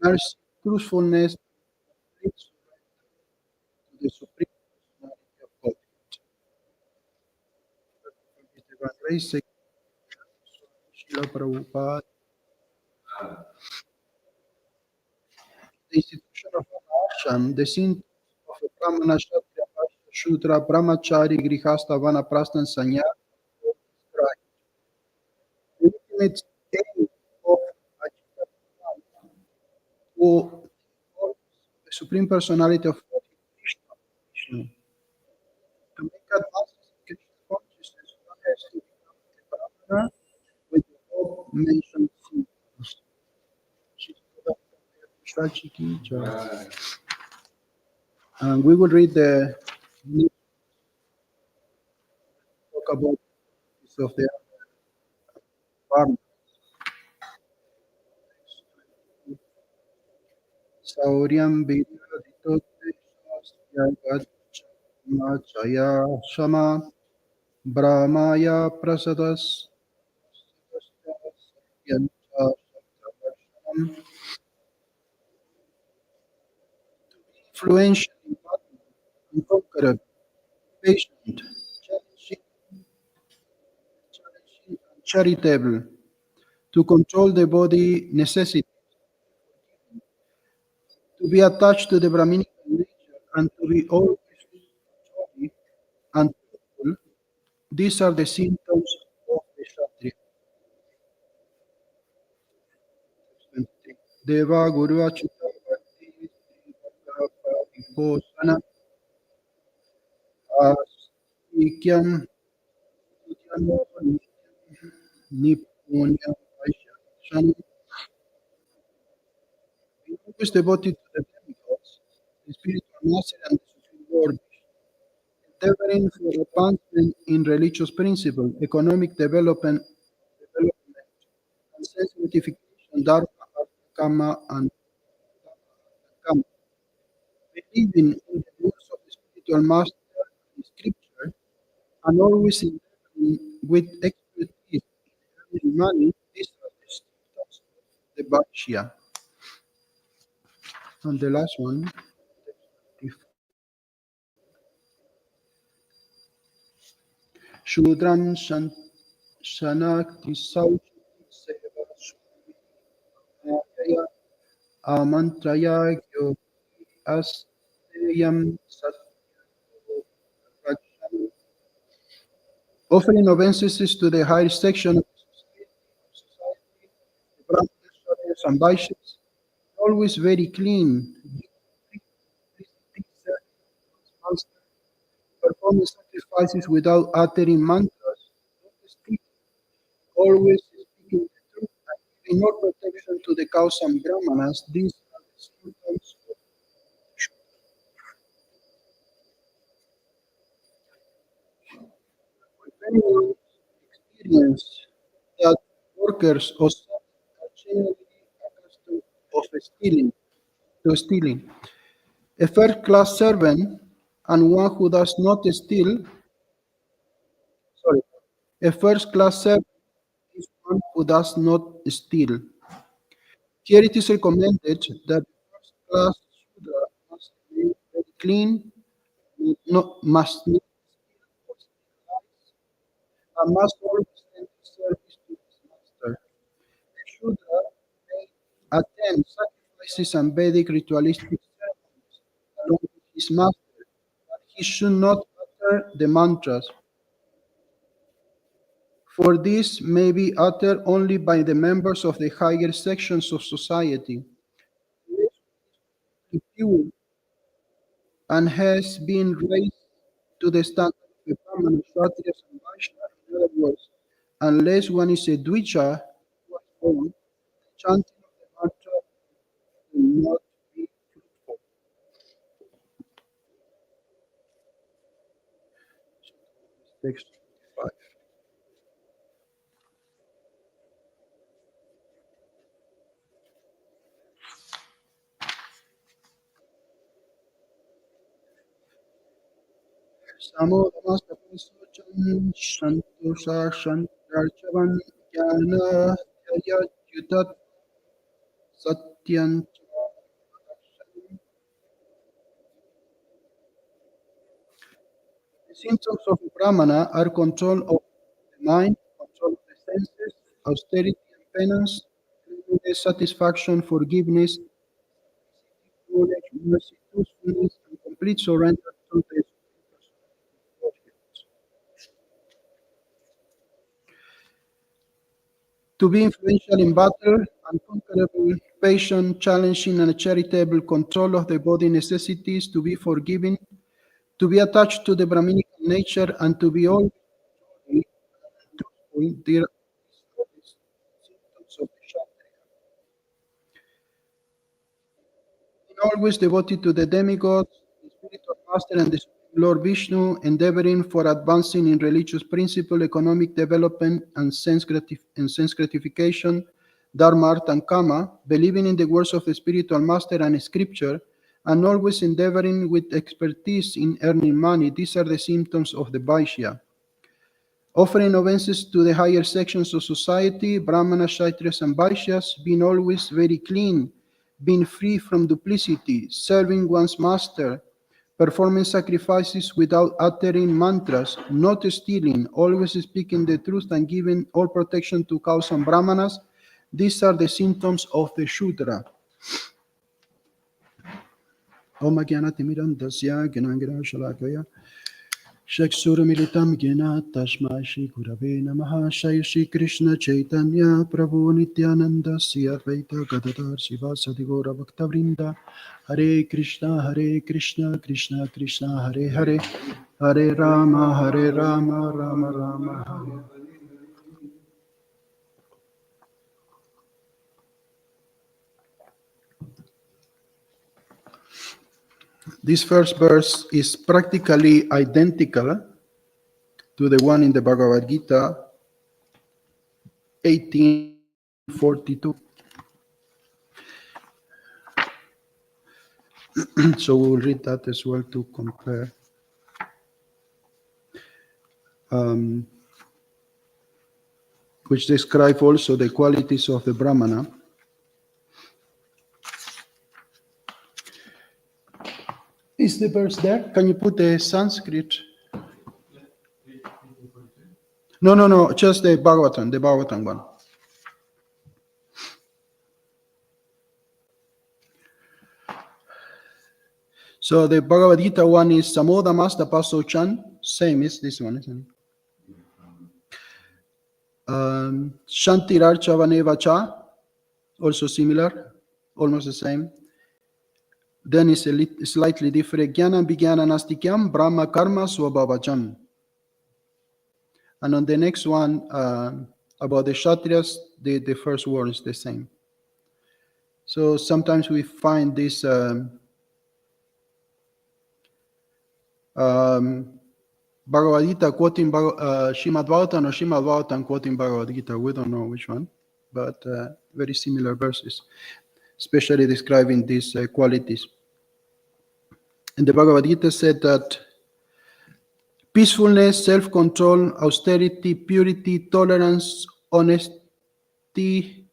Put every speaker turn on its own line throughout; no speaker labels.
mercy, truthfulness, complete surrender to the Supreme Personality of Godhead. Divine Grace, Srila Prabhupada. The institution of an ashram, the symptoms of a Brahmana, Kshatriya, Vaishya, Shudra, Brahmachari, Grihastha, Vanaprastha, and Sannyasa are described. The ultimate aim of Ajita or the Supreme Personality of Godhead, Krishna, Vishnu, to make advances in Krishna consciousness, one has to become a Brahmana with the above mentioned symptoms. And we will read the talk about this of the Varna. Sauryam Vidya Machaya Shama Brahmaya Prasadas Yancha Shatravarsanam. Influential, unconquerable, patient, challenging, and charitable, to control the body necessity, to be attached to the Brahminical nature, and to be always jolly and truthful. These are the symptoms of the Kshatriya. Deva Guru Achyutabhakti Viposana Astikyam Nipunyam Vaishyanam. Being always devoted to the demigods, the spiritual master and the supreme Lord, endeavoring for advancement in religious principle, economic development and sense gratification, dharma, artha, kama, and kama. Believing in the rules of the spiritual master and scripture, and always endeavoring with expertise in earning money, these are the symptoms of the Bhakshya. And the last one, Shudram Shanakti Sauchiti Seva Sumaya Amantraya Gyogi Asteyam Satya Rajam. Offering obeisances to the higher section of society, the Brahmanas, Kshatriyas, and Vaishyas, always very clean, performing sacrifices without uttering mantras, always speaking the truth and giving no protection to the cows and Brahmanas. These are the symptoms of if anyone experience that workers or servants are generally accustomed of stealing. A first-class servant and one who does not steal, sorry, a first-class servant is one who does not steal. Here it is recommended that the first-class Shudra must remain very clean, must not steal or steal lies, and must always render service to his master. The Shudra may attend sacrifices and Vedic ritualistic ceremonies along with his master, but he should not utter the mantras, for this may be uttered only by the members of the higher sections of society. The pure and has been raised to the standard of a Brahmana, Kshatriyas, and Vaishya. In other words, unless one is a Dvija, was born, the chanting of the mantra will not be fruitful. Text 5. Samodhamasta Parisochan Shantosa Shantarchavan Jnana Yayadyutat Satyan Symptoms of a Brahmana are control of the mind, control of the senses, austerity and penance, cleanliness, satisfaction, forgiveness, knowledge, mercy, truthfulness, and complete surrender to the to be influential in battle, unconquerable, patient, challenging, and charitable, control of the body necessities, to be forgiving, to be attached to the Brahminical nature, and to be always truthful. There are symptoms of the Kshatriya. Always devoted to the demigods, the spiritual master, and the Supreme Lord Vishnu, endeavoring for advancing in religious principle, economic development, and sense gratification, dharma, artha, and kama, believing in the words of the spiritual master and scripture, and always endeavoring with expertise in earning money. These are the symptoms of the Vaishya. Offering obeisance to the higher sections of society, Brahmanas, Kshatriyas, and Vaishyas, being always very clean, being free from duplicity, serving one's master, performing sacrifices without uttering mantras, not stealing, always speaking the truth, and giving all protection to cows and Brahmanas. These are the symptoms of the Shudra. Om Jnanatimirandasya Gnangira Shalakaya Shaksuramilitam Jnana Tashma Shri Gurave Namaha Shri Shri Krishna Chaitanya Prabhu Nityananda Sri Advaita Gadadhar Sivasadi Gaura Bhaktavrinda Hare Krishna Krishna Krishna Hare Hare Hare Rama Rama Rama Hare. This first verse is practically identical to the one in the Bhagavad Gita 18:42. So we will read that as well to compare. Which describe also the qualities of the Brahmana. Is the verse there? Can you put the Sanskrit? No, just the Bhagavatam one. So the Bhagavad Gita one is Samoda Masta Paso Chan, same is this one, isn't it? Shantirarcha Vanevacha, also similar, almost the same. Then it's slightly different. Jnana Vijnana Nastikyam Brahma Karma Swabhavacham. And on the next one, about the Kshatriyas, the first word is the same. So sometimes we find this Bhagavad Gita quoting Srimad Bhagavatam or Srimad Bhagavatam quoting Bhagavad Gita. We don't know which one, but very similar verses, especially describing these qualities. And the Bhagavad Gita said that peacefulness, self-control, austerity, purity, tolerance, honesty,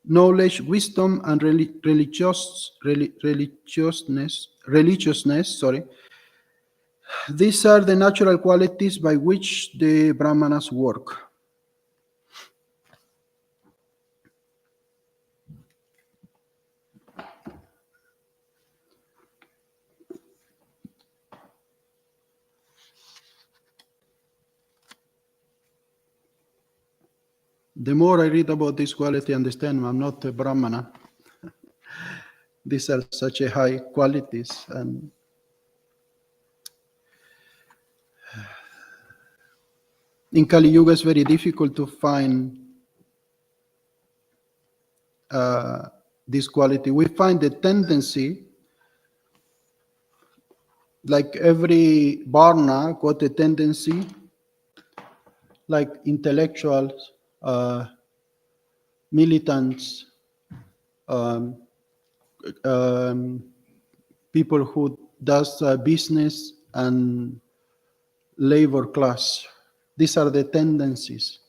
knowledge, wisdom, and religiousness. These are the natural qualities by which the Brahmanas work. The more I read about this quality, I understand I'm not a Brahmana. These are such a high qualities, and in Kali Yuga it's very difficult to find this quality. We find the tendency, like every Varna got a tendency, like intellectuals, militants, people who does business, and labor class. These are the tendencies.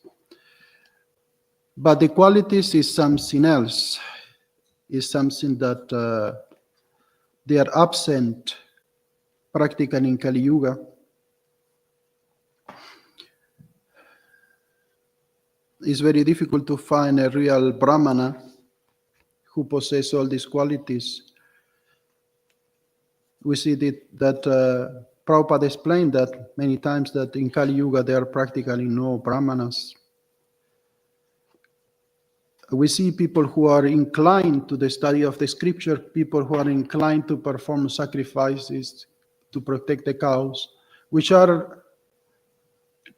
But the qualities is something else. Is something that they are absent practically in Kali Yuga. it's very difficult to find a real Brahmana who possesses all these qualities. We see that Prabhupada explained that many times, that in Kali Yuga there are practically no Brahmanas. We see people who are inclined to the study of the scripture, people who are inclined to perform sacrifices, to protect the cows, which are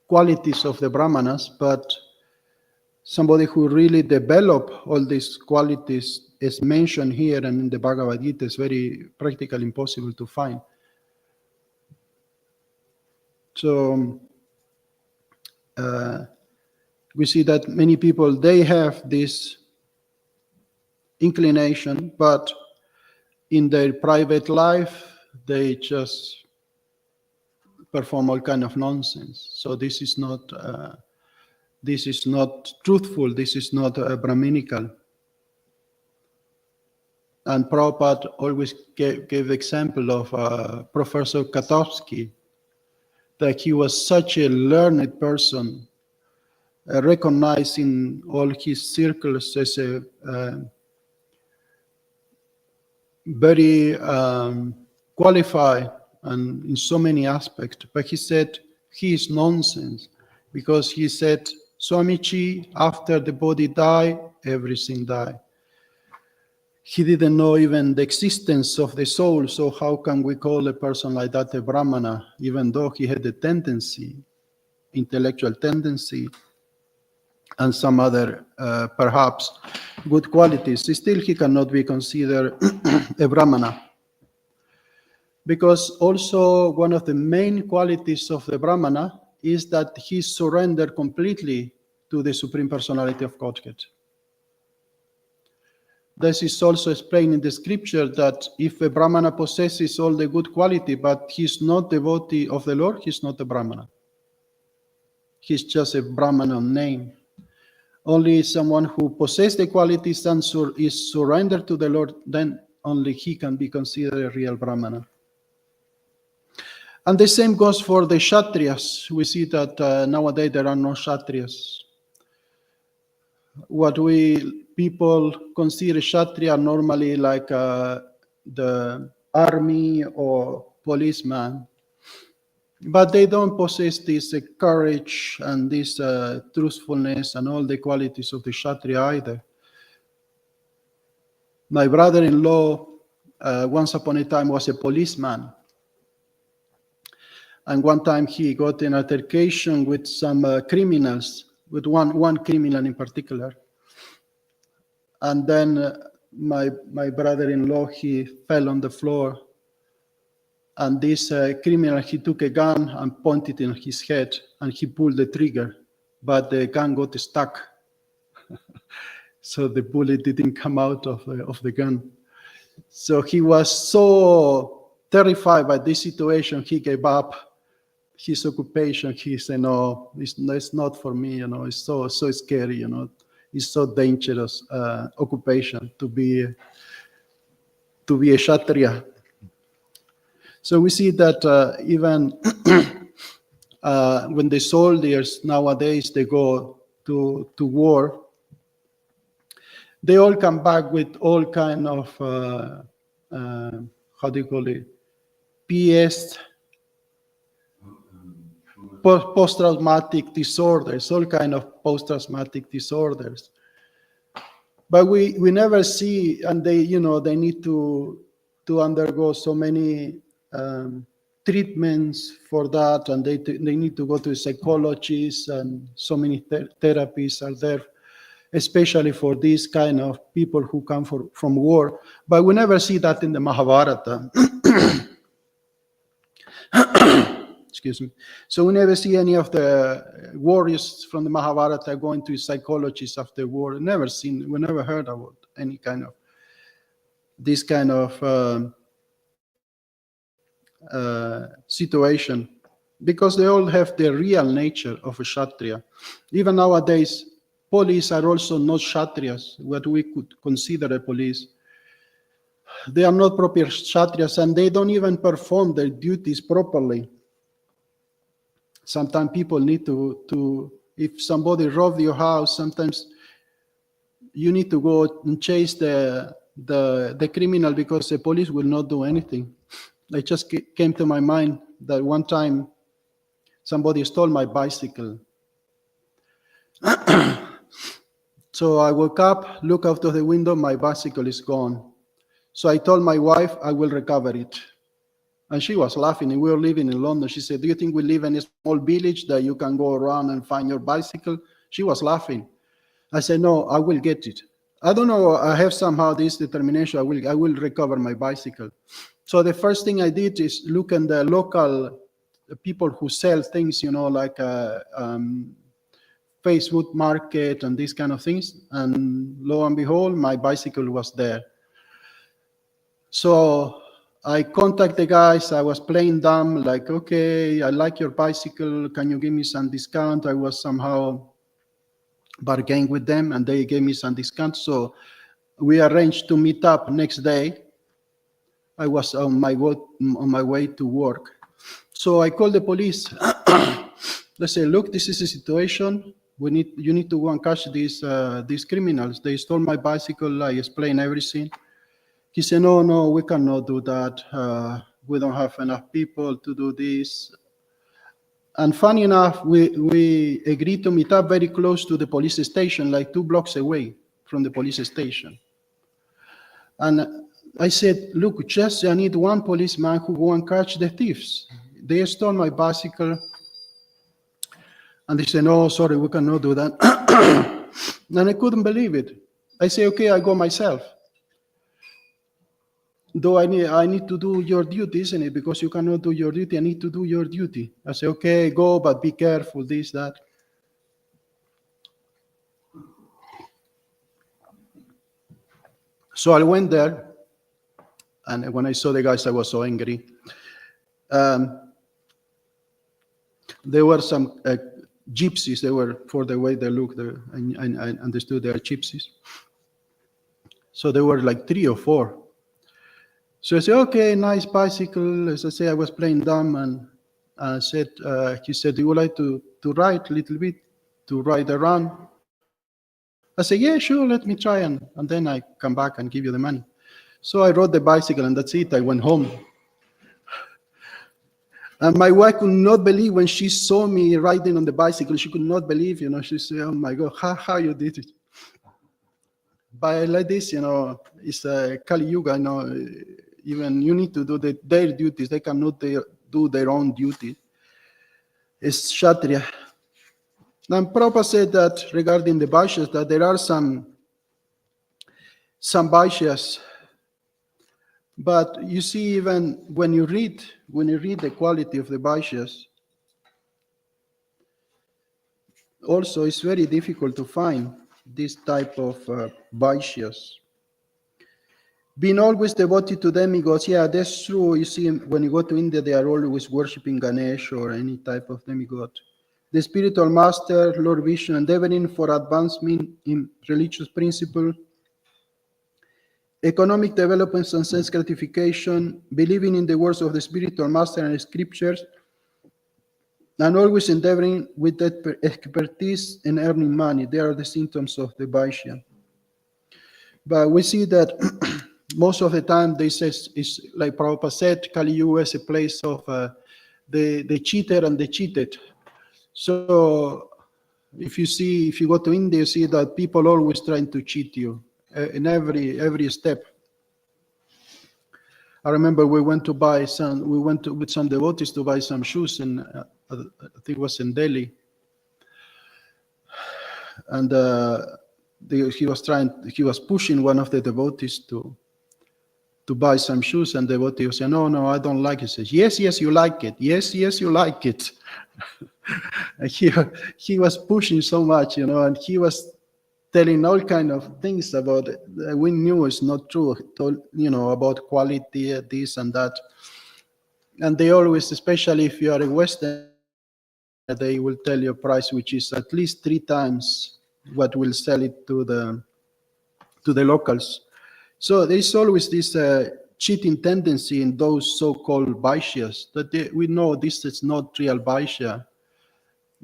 qualities of the Brahmanas, but somebody who really develop all these qualities is mentioned here and in the Bhagavad Gita is very practically impossible to find. So we see that many people, they have this inclination, but in their private life, they just perform all kind of nonsense. So this is not truthful. This is not Brahminical. And Prabhupada always gave example of Professor Katowski, that he was such a learned person, recognized in all his circles as a very qualified and in so many aspects. But he said he is nonsense, because he said, Swamiji, after the body die, everything die. He didn't know even the existence of the soul, so how can we call a person like that a Brahmana, even though he had a tendency, intellectual tendency, and some other perhaps good qualities? Still, he cannot be considered a Brahmana. Because also one of the main qualities of the Brahmana is that he surrendered completely to the Supreme Personality of Godhead. This is also explained in the scripture, that if a Brahmana possesses all the good quality, but he's not devotee of the Lord, he's not a Brahmana. He's just a Brahmana name. Only someone who possesses the qualities and is surrendered to the Lord, then only he can be considered a real Brahmana. And the same goes for the Kshatriyas. We see that nowadays there are no Kshatriyas. What people consider Kshatriya normally like the army or policeman, but they don't possess this courage and this truthfulness and all the qualities of the Kshatriya either. My brother-in-law once upon a time was a policeman, and one time he got an altercation with some criminals, with one criminal in particular. And then my brother-in-law, he fell on the floor, and this criminal, he took a gun and pointed in his head, and he pulled the trigger, but the gun got stuck. So the bullet didn't come out of the gun. So he was so terrified by this situation, he gave up his occupation. He said, no, it's not for me, it's so scary, it's so dangerous occupation to be a Kshatriya. So we see that even when the soldiers nowadays, they go to war, they all come back with all kind of, how do you call it, PS, post-traumatic disorders, all kind of post-traumatic disorders. But we never see, and they need to undergo so many treatments for that, and they need to go to psychologists, and so many therapies are there, especially for these kind of people who come from war. But we never see that in the Mahabharata. Excuse me. So we never see any of the warriors from the Mahabharata going to psychologists after war. We never heard about any kind of this kind of situation, because they all have the real nature of a Kshatriya. Even nowadays, police are also not Kshatriyas, what we could consider a police. They are not proper Kshatriyas, and they don't even perform their duties properly. Sometimes people need to If somebody robbed your house, sometimes you need to go and chase the criminal because the police will not do anything. It just came to my mind that one time somebody stole my bicycle. So I woke up, look out of the window, my bicycle is gone. So I told my wife I will recover it. And she was laughing. And we were living in London. She said, do you think we live in a small village that you can go around and find your bicycle? She was laughing. I said, no, I will get it. I don't know, I have somehow this determination, I will recover my bicycle. So the first thing I did is look in the local people who sell things, like Facebook Market and these kind of things. And lo and behold, my bicycle was there. So I contact the guys. I was playing dumb, like, okay, I like your bicycle. Can you give me some discount? I was somehow bargaining with them, and they gave me some discount. So we arranged to meet up next day. I was on my way to work. So I called the police. They say, look, this is the situation. You need to go and catch these criminals. They stole my bicycle. I explained everything. He said, no, we cannot do that. We don't have enough people to do this. And funny enough, we agreed to meet up very close to the police station, like 2 blocks away from the police station. And I said, look, just I need one policeman who go and catch the thieves. They stole my bicycle. And they said, no, sorry, we cannot do that. And I couldn't believe it. I say, okay, I go myself. Though I need to do your duty, isn't it? Because you cannot do your duty, I need to do your duty. I say, okay, go, but be careful, this, that. So I went there, and when I saw the guys, I was so angry. There were some gypsies. They were, for the way they looked, I understood they are gypsies. So there were like 3 or 4. So I said, okay, nice bicycle. As I say, I was playing dumb, and he said, do you would like to ride a little bit, to ride around? I said, yeah, sure, let me try, and then I come back and give you the money. So I rode the bicycle, and that's it. I went home. And my wife could not believe when she saw me riding on the bicycle. She could not believe, she said, oh my God, how you did it? But like this, it's Kali Yuga, even you need to do their duties. They cannot do their own duty. It's Kshatriya. And Prabhupada said that regarding the Vaishyas, that there are some Vaishyas. But you see, even when you read the quality of the Vaishyas, also it's very difficult to find this type of Vaishyas. Being always devoted to demigods, yeah, that's true. You see, when you go to India, they are always worshipping Ganesh or any type of demigod. The spiritual master, Lord Vishnu, endeavoring for advancement in religious principle, economic development and sense gratification, believing in the words of the spiritual master and scriptures, and always endeavoring with that expertise in earning money. They are the symptoms of the Vaishya. But we see that most of the time they say, it's like Prabhupada said, Kali Yuga is a place of the cheater and the cheated. So if you go to India, you see that people always trying to cheat you in every step. I remember we went with some devotees to buy some shoes, and I think it was in Delhi. And he was pushing one of the devotees to buy some shoes, and the devotee was saying, no, I don't like it. He says, yes, you like it. Yes, you like it. And he was pushing so much, and he was telling all kind of things about it. We knew it's not true, about quality, this and that. And they always, especially if you are a Western, they will tell you a price which is at least 3 times what will sell it to the locals. So there's always this cheating tendency in those so-called Vaishyas, that we know this is not real Vaishya.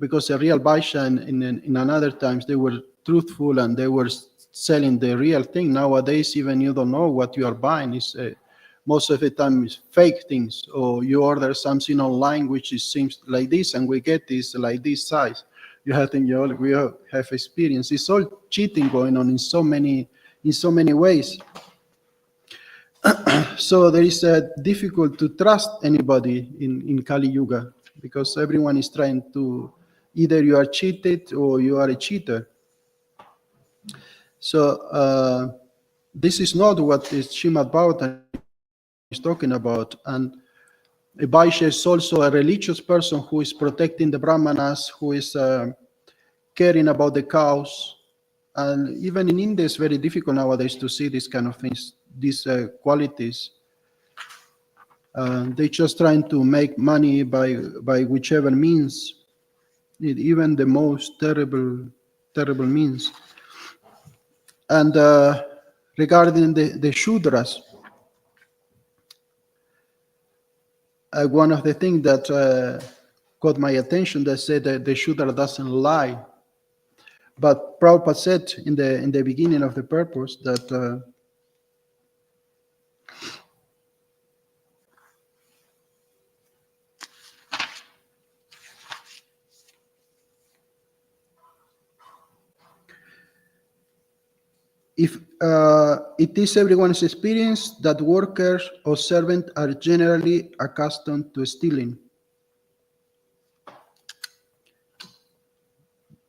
because the real Vaishya in another times, they were truthful and they were selling the real thing. Nowadays, even you don't know what you are buying. Is most of the time is fake things, or you order something online which is seems like this, and we get this like this size. You have to, we have experience. It's all cheating going on in so many ways. So there is difficult to trust anybody in Kali Yuga, because everyone is trying to, either you are cheated or you are a cheater. So this is not what the Srimad Bhagavatam is talking about. And a Vaishya is also a religious person who is protecting the Brahmanas, who is caring about the cows. And even in India, it's very difficult nowadays to see these kind of things, these qualities. They're just trying to make money by whichever means, even the most terrible means. And regarding the Shudras, one of the things that caught my attention, they said that the Shudra doesn't lie. But Prabhupada said in the beginning of the purpose that if it is everyone's experience that workers or servants are generally accustomed to stealing.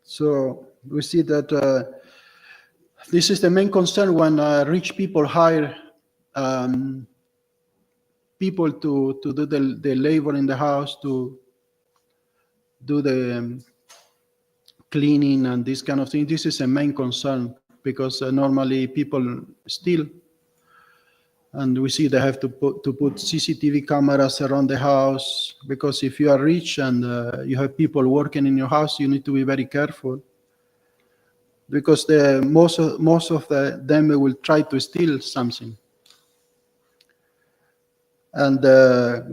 So we see that this is the main concern when rich people hire people to do the labor in the house, to do the cleaning and this kind of thing. This is a main concern, because normally people steal, and we see they have to put CCTV cameras around the house, because if you are rich and you have people working in your house, you need to be very careful, because most of them will try to steal something. And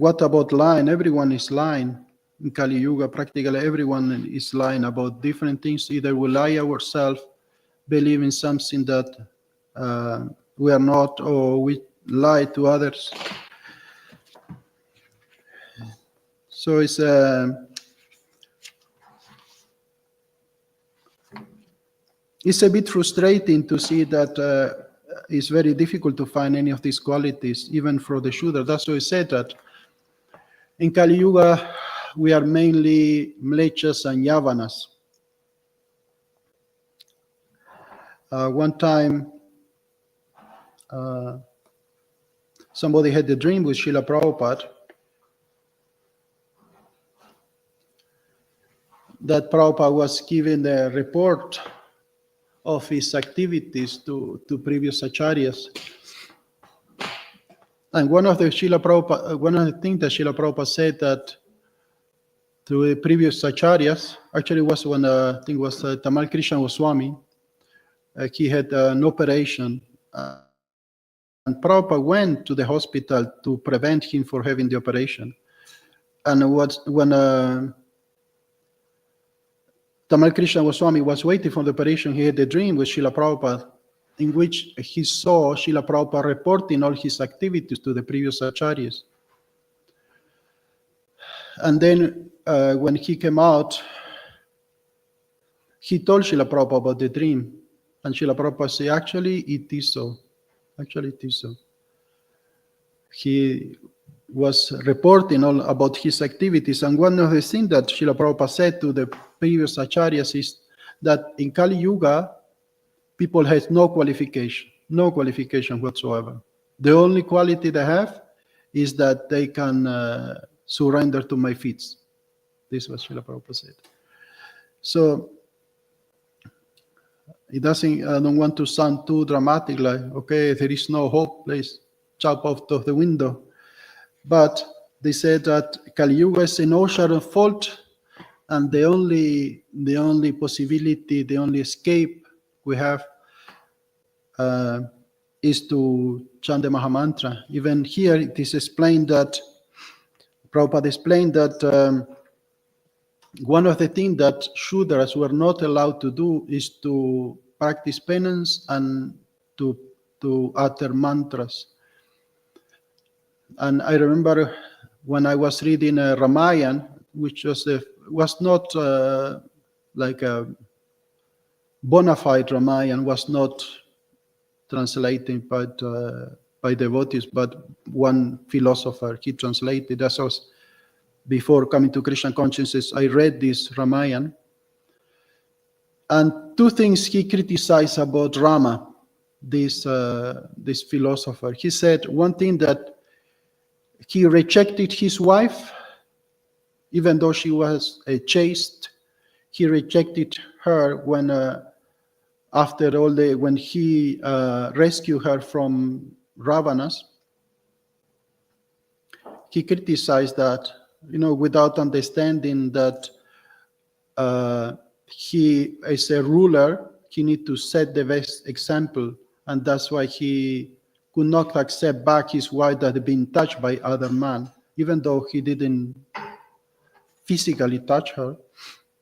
what about lying? Everyone is lying in Kali Yuga. Practically everyone is lying about different things. Either we lie ourselves, believe in something that we are not, or we lie to others. So it's a bit frustrating to see that it's very difficult to find any of these qualities, even for the Shudra. That's why I said that in Kali Yuga, we are mainly Mlechas and Yavanas. One time, somebody had a dream with Srila Prabhupada that Prabhupada was giving a report of his activities to previous acharyas. And one of the things that Srila Prabhupada said that to the previous acharyas, actually was when I think it was Tamal Krishna Goswami, he had an operation, and Prabhupada went to the hospital to prevent him from having the operation. And when Tamal Krishna Goswami was waiting for the operation, he had a dream with Srila Prabhupada, in which he saw Srila Prabhupada reporting all his activities to the previous acharyas. And then when he came out, he told Srila Prabhupada about the dream. And Srila Prabhupada said, actually, it is so. Actually, it is so. He was reporting all about his activities. And one of the things that Srila Prabhupada said to the previous acharyas is that in Kali Yuga, people have no qualification whatsoever. The only quality they have is that they can surrender to my feet. This is what Srila Prabhupada said. So it doesn't. I don't want to sound too dramatic, like, okay, there is no hope, please jump out of the window. But they said that Kali Yuga is an ocean of fault, and the only possibility, the only escape we have is to chant the Mahamantra. Even here, it is explained that Prabhupada explained that one of the things that Shudras were not allowed to do is to practice penance and to utter mantras. And I remember when I was reading Ramayana, which was not like a bona fide Ramayana, was not translated by devotees, but one philosopher, he translated. As I was, before coming to Krishna consciousness, I read this Ramayana. And two things he criticized about Rama, this philosopher. He said one thing, that he rejected his wife, even though she was chaste. He rejected her when, after all when he rescued her from Ravana's. He criticized that, without understanding that he, as a ruler, he need to set the best example, and that's why he could not accept back his wife that had been touched by other man, even though he didn't physically touch her,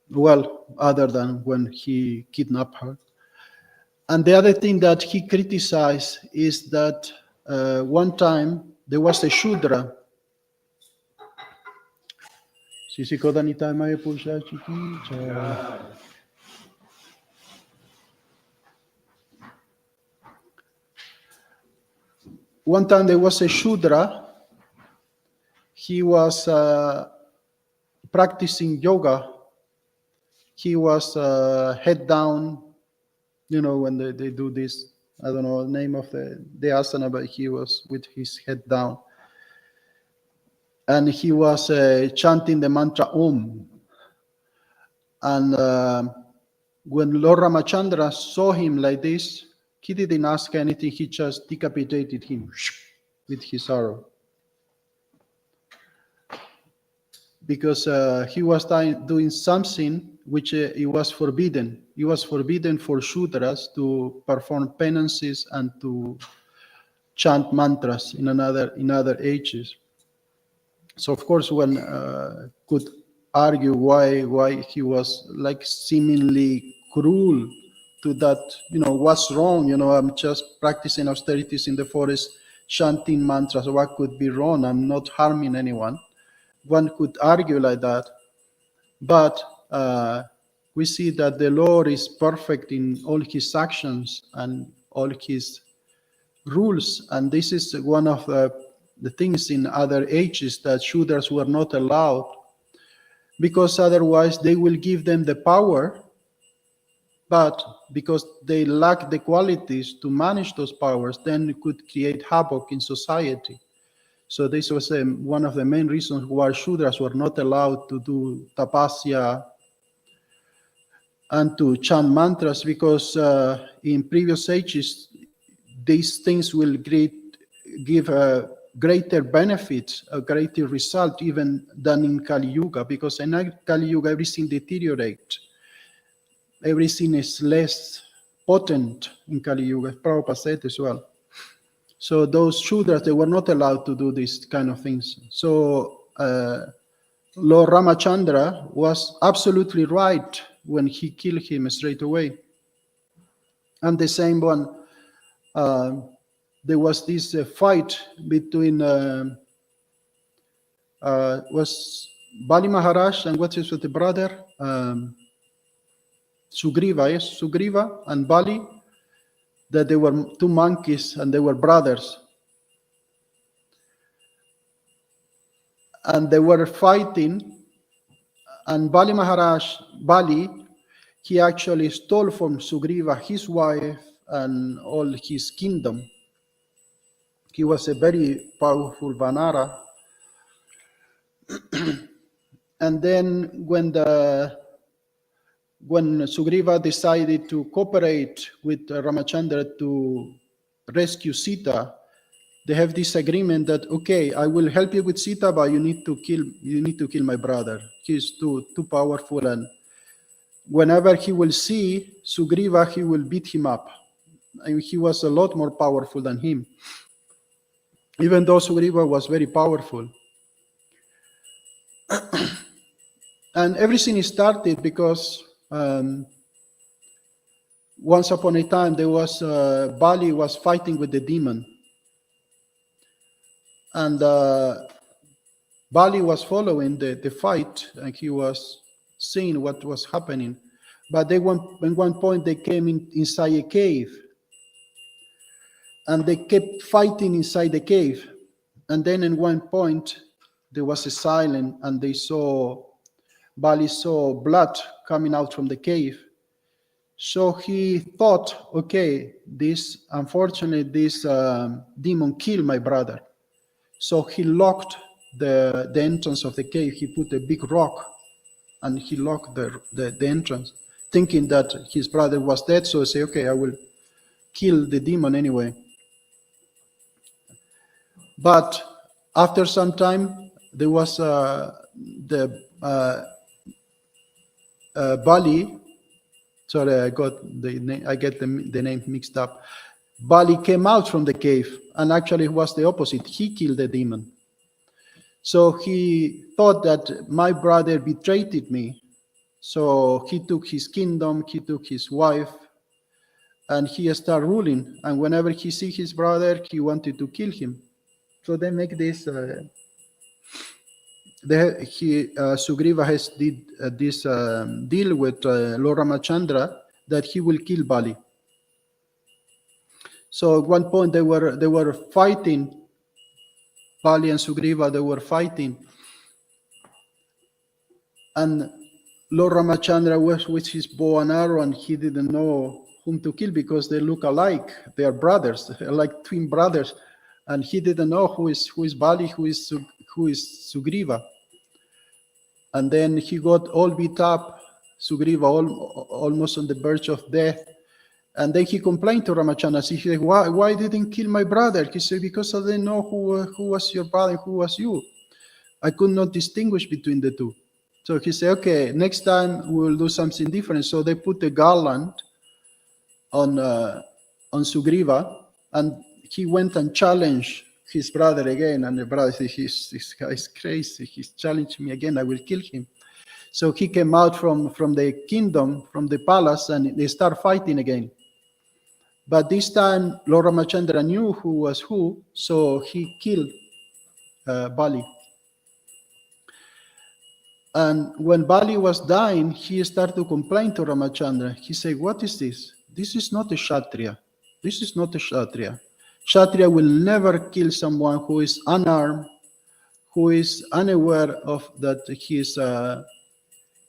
well, other than when he kidnapped her. And the other thing that he criticized is that one time there was a Shudra. One time there was a Shudra. He was practicing yoga. He was head down, when they do this, I don't know the name of the asana, but he was with his head down. And he was chanting the mantra Om. And when Lord Ramachandra saw him like this, he didn't ask anything. He just decapitated him with his arrow. Because he was doing something which it was forbidden. It was forbidden for Shudras to perform penances and to chant mantras in other ages. So of course, one could argue why he was like seemingly cruel to that. What's wrong? I'm just practicing austerities in the forest, chanting mantras. What could be wrong? I'm not harming anyone. One could argue like that, but we see that the Lord is perfect in all his actions and all his rules, and this is one of the things in other ages that Shudras were not allowed, because otherwise they will give them the power, but because they lack the qualities to manage those powers, then it could create havoc in society. So this was one of the main reasons why Shudras were not allowed to do tapasya and to chant mantras, because in previous ages, these things will give greater benefits, a greater result even than in Kali Yuga, because in Kali Yuga everything deteriorates. Everything is less potent in Kali Yuga, Prabhupada said as well. So those Shudras, they were not allowed to do these kind of things. So Lord Ramachandra was absolutely right when he killed him straight away. And the same one, there was this fight between was Bali Maharaj and what is with the brother? Sugriva, yes, Sugriva and Bali, that they were two monkeys and they were brothers. And they were fighting, and Bali Maharaj, he actually stole from Sugriva his wife and all his kingdom. He was a very powerful Vanara. And then when Sugriva decided to cooperate with Ramachandra to rescue Sita, they have this agreement that, okay, I will help you with Sita, but you need to kill my brother. He's too powerful, and whenever he will see Sugriva, he will beat him up. I mean, he was a lot more powerful than him, even though Sugriva was very powerful. And everything started because once upon a time there was Bali was fighting with the demon, and Bali was following the fight, and he was seeing what was happening. But at one point they came inside a cave, and they kept fighting inside the cave. And then at one point there was a silence, and Bali saw blood coming out from the cave. So he thought, okay, unfortunately this demon killed my brother. So he locked the entrance of the cave. He put a big rock and he locked the entrance, thinking that his brother was dead. So he said, okay, I will kill the demon anyway. But after some time, there was Bali. Sorry, I get the name mixed up. Bali came out from the cave, and actually it was the opposite. He killed the demon. So he thought that my brother betrayed me. So he took his kingdom, he took his wife, and he started ruling. And whenever he see his brother, he wanted to kill him. So they make this. Sugriva has did this deal with Lord Ramachandra that he will kill Bali. So at one point they were fighting. Bali and Sugriva, they were fighting, and Lord Ramachandra was with his bow and arrow, and he didn't know whom to kill because they look alike. They are brothers, like twin brothers, and he didn't know who is Bali, who is Sugriva. And then he got all beat up, Sugriva, almost on the verge of death. And then he complained to Ramachandra. He said, why didn't kill my brother? He said, because I didn't know who was your brother and who was you. I could not distinguish between the two. So he said, okay, next time we will do something different. So they put a garland on Sugriva, and he went and challenged his brother again. And the brother said, this guy is crazy. He's challenging me again. I will kill him. So he came out from the kingdom, from the palace, and they start fighting again. But this time, Lord Ramachandra knew who was who, so he killed Bali. And when Bali was dying, he started to complain to Ramachandra. He said, what is this? This is not a Kshatriya. This is not a Kshatriya. Kshatriya will never kill someone who is unarmed, who is unaware of that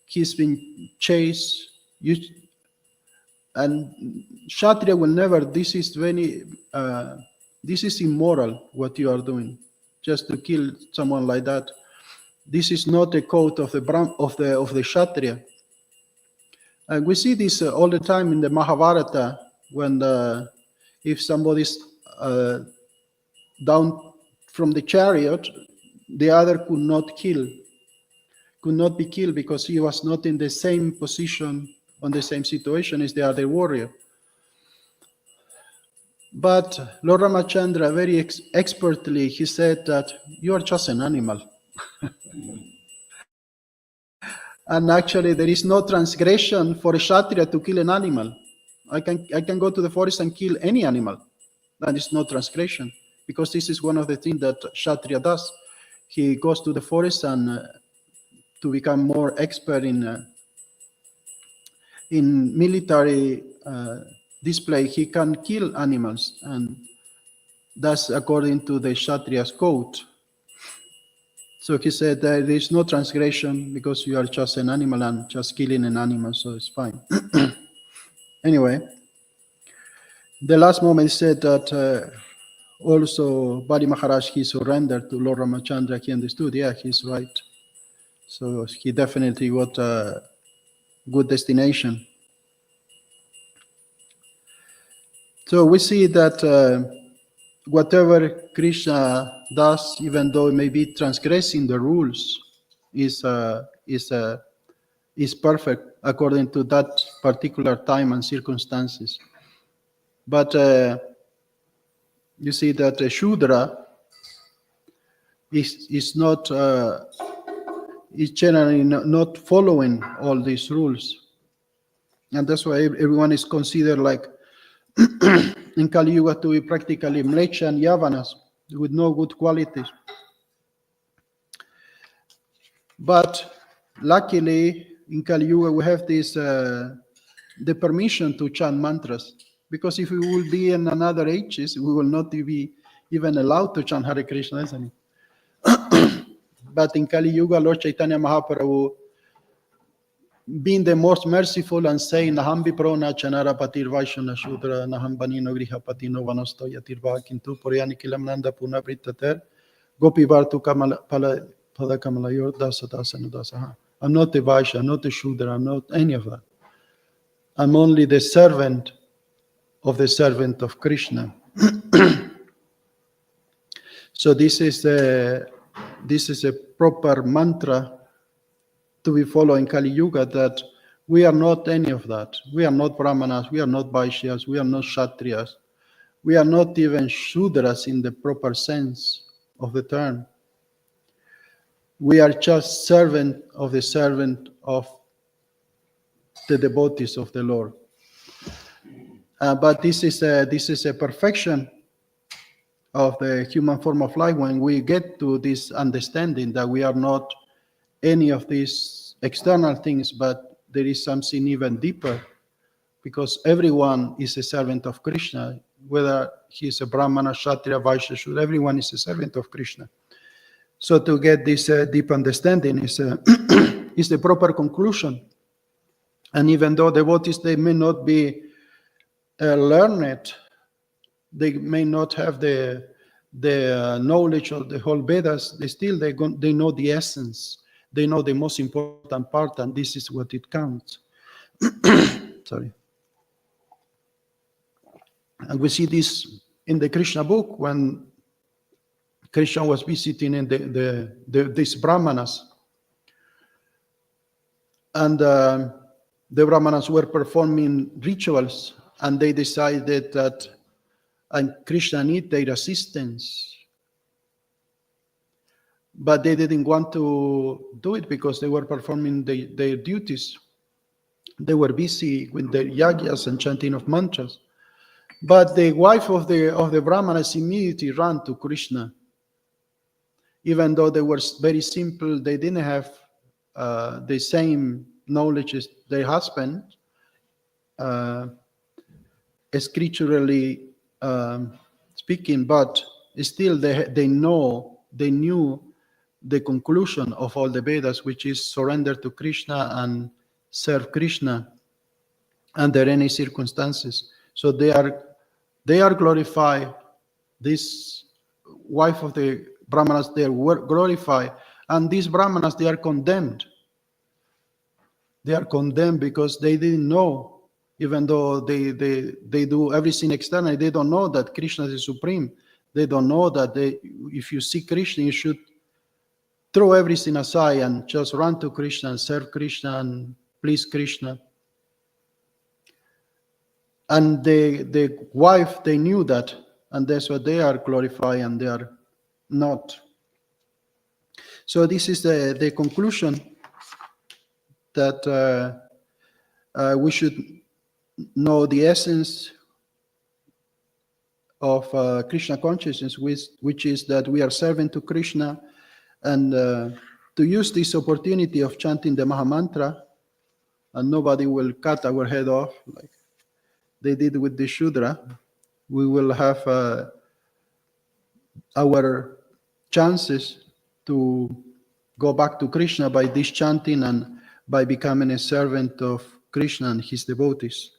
he's been chased. And Kshatriya will never, this is immoral what you are doing, just to kill someone like that. This is not a code of the Kshatriya. And we see this all the time in the Mahabharata, when if somebody's down from the chariot, the other could not be killed because he was not in the same position, on the same situation as the other warrior. But Lord Ramachandra very expertly, he said that you are just an animal. And actually there is no transgression for a Kshatriya to kill an animal. I can go to the forest and kill any animal. That is no transgression, because this is one of the things that Kshatriya does. He goes to the forest and to become more expert in military display, he can kill animals, and that's according to the Kshatriya's code. So he said there is no transgression because you are just an animal and just killing an animal, so it's fine. Anyway, the last moment said that also Bali Maharaj, he surrendered to Lord Ramachandra. He understood, yeah, he's right. So he definitely got a good destination. So we see that whatever Krishna does, even though it may be transgressing the rules, is perfect according to that particular time and circumstances. But you see that Shudra is not is generally not following all these rules. And that's why everyone is considered like in Kali Yuga to be practically mlecha and yavanas with no good qualities. But luckily, in Kali Yuga, we have this the permission to chant mantras. Because if we will be in another ages, we will not be even allowed to chant Hare Krishna, isn't it? But in Kali Yuga, Lord Chaitanya Mahaprabhu, being the most merciful and saying, Naham Viprona Chanara Patir Vaishana Shudra, Naham Banino Griha Patino Vanostoya Tirva Kintu Poriani Kilamnanda Puna Britater, Gopi Vartu Kamala Pada Kamalayor Dasa Dasa Dasa. I'm not a Vaishya, I'm not a Shudra, I'm not any of that. I'm only the servant of Krishna. So this is a proper mantra to be followed in Kali Yuga, that we are not any of that. We are not Brahmanas, we are not Vaishyas, we are not Kshatriyas, we are not even Shudras in the proper sense of the term. We are just servant of the devotees of the Lord. But this is a perfection of the human form of life when we get to this understanding that we are not any of these external things, but there is something even deeper, because everyone is a servant of Krishna, whether he is a Brahmana, Kshatriya, Vaishya, Shudra, everyone is a servant of Krishna. So to get this deep understanding is is the proper conclusion. And even though devotees, they may not be learned, they may not have the knowledge of the whole Vedas, they know the essence. They know the most important part, and this is what it counts. Sorry. And we see this in the Krishna book when Krishna was visiting in these Brahmanas, and the Brahmanas were performing rituals, and they decided that and Krishna need their assistance. But they didn't want to do it because they were performing their duties. They were busy with their yagyas and chanting of mantras. But the wife of the Brahmanas immediately ran to Krishna. Even though they were very simple, they didn't have the same knowledge as their husband, scripturally speaking, but still they knew the conclusion of all the Vedas, which is surrender to Krishna and serve Krishna under any circumstances. So they are glorified. This wife of the Brahmanas, they were glorified, and these Brahmanas, they are condemned. They are condemned because they didn't know, even though they do everything externally, they don't know that Krishna is supreme. They don't know that if you see Krishna, you should throw everything aside and just run to Krishna and serve Krishna and please Krishna. And the wife, they knew that, and that's why they are glorified and they are not. So this is the conclusion, that we should know the essence of Krishna consciousness, which is that we are serving to Krishna, and to use this opportunity of chanting the Mahamantra, and nobody will cut our head off like they did with the Shudra. We will have our chances to go back to Krishna by this chanting and by becoming a servant of Krishna and his devotees.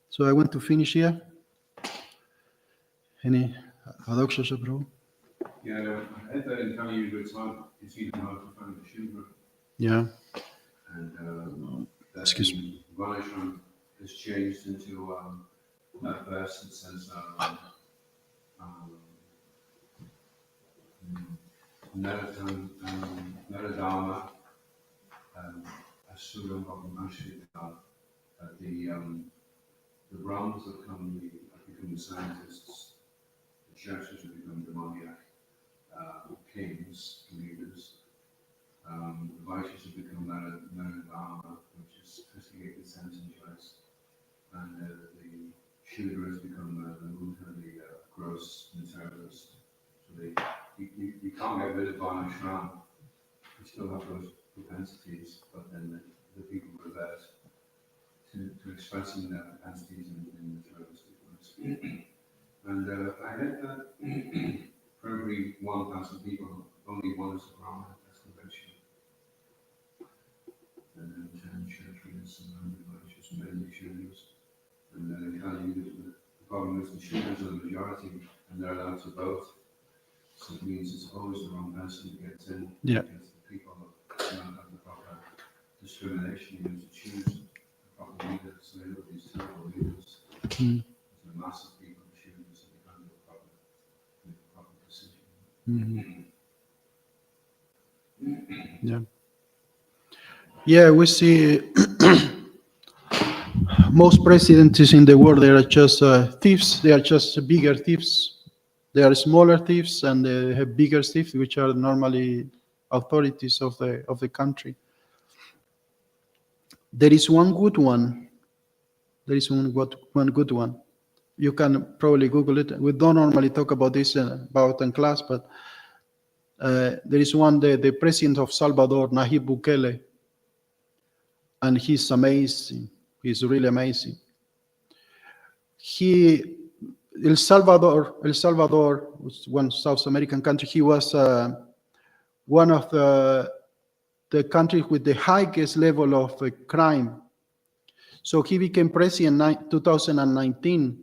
So I want to finish here. Any Adhoksha Prabhu?
Yeah, at that in Kali Yuga, it's even hard to find the Shudra.
Yeah.
And
Excuse me.
Varnashram is changed into that verse that says Naradama Asuram Bhavamashita, that the Brahmins have become the scientists, the churches have become demoniac, kings, leaders, The vouchers have become melanoma, which is 58% in US. And the sugar has become the root of the gross materialist. So you can't get rid of Barnum Shram. You still have those propensities, but then the people revert to expressing their propensities in materialistic ways. And I read that for every 1,000 people, only one is a Brahmin. That's convention. And then 10 Kshatriyas and 100 Vaishyas, many Shuddhas. And then they tell you that the problem is the Shuddhas are the majority and they're allowed to vote. So it means it's always the wrong person who gets in.
Yeah.
Because the people do not have the proper discrimination. You need to choose the proper leader. So they look at these terrible leaders.
Mm.
There's a massive people who choose so they can't do a proper decision.
Mhm. Yeah. Yeah, we see most presidents in the world, they are just thieves. They are just bigger thieves. They are smaller thieves and they have bigger thieves, which are normally authorities of the country. There is one good one. There is one good one. You can probably Google it. We don't normally talk about this about in class, but there is one, the president of Salvador, Nayib Bukele, and he's amazing. He's really amazing. El Salvador was one South American country. He was one of the countries with the highest level of crime. So he became president in 2019,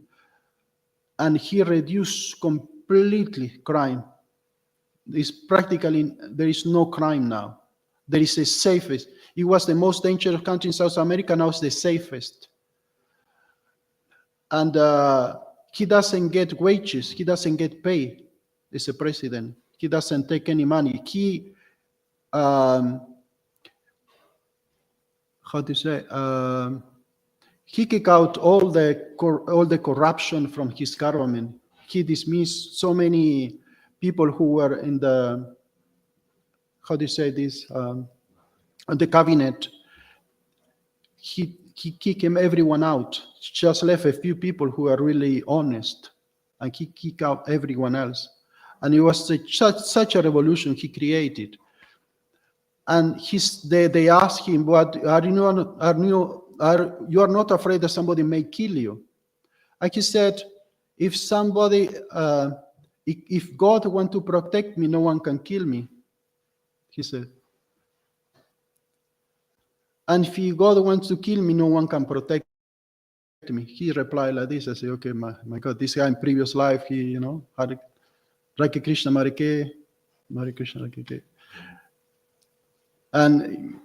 and he reduced completely crime. There is no crime now. There is the safest. It was the most dangerous country in South America. Now it's the safest. And he doesn't get wages. He doesn't get pay as a president. He doesn't take any money. He kicked out all the corruption from his government. He dismissed so many people who were in the, the cabinet. He kicked everyone out. Just left a few people who are really honest, and he kicked out everyone else. And it was such a revolution he created. And they asked him, "What you are not afraid that somebody may kill you?" And he said, "If if God wants to protect me, no one can kill me," he said. "And if God wants to kill me, no one can protect me." He replied like this. I said, "Okay, my God, this guy in previous life, he, had Rake Krishna Marike, Mare Krishna Rake." And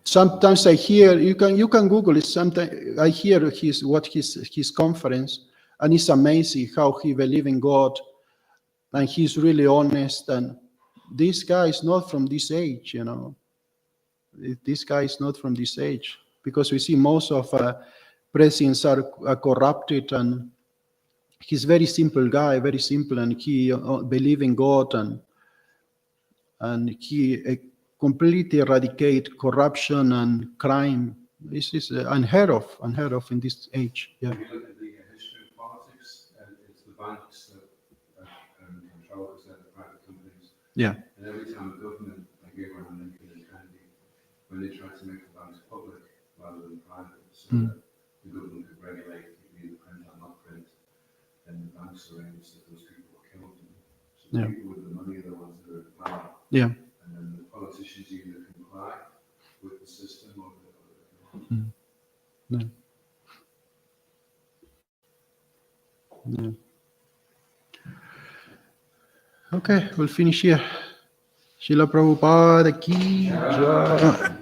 sometimes I hear, you can Google it. Sometimes I hear his conference, and it's amazing how he believes in God, and he's really honest. And this guy is not from this age, This guy is not from this age, because we see most of presidents are corrupted, and he's very simple guy, very simple, and he believes in God, and he completely eradicate corruption and crime. This is unheard of in this age. Yeah.
If you look at the history of politics, it's the banks that control because they're the private companies.
Yeah.
And every time a government, like Abraham Lincoln and Kennedy, when they try to make the banks public rather than private, so that the government could regulate, you can either print or not print, then the banks arranged that those people were killed. So the people with the money are the ones that are in power.
Yeah.
And then the politicians either comply with the system or they
Yeah. Yeah. Okay, we'll finish here. Srila Prabhupada ki jai.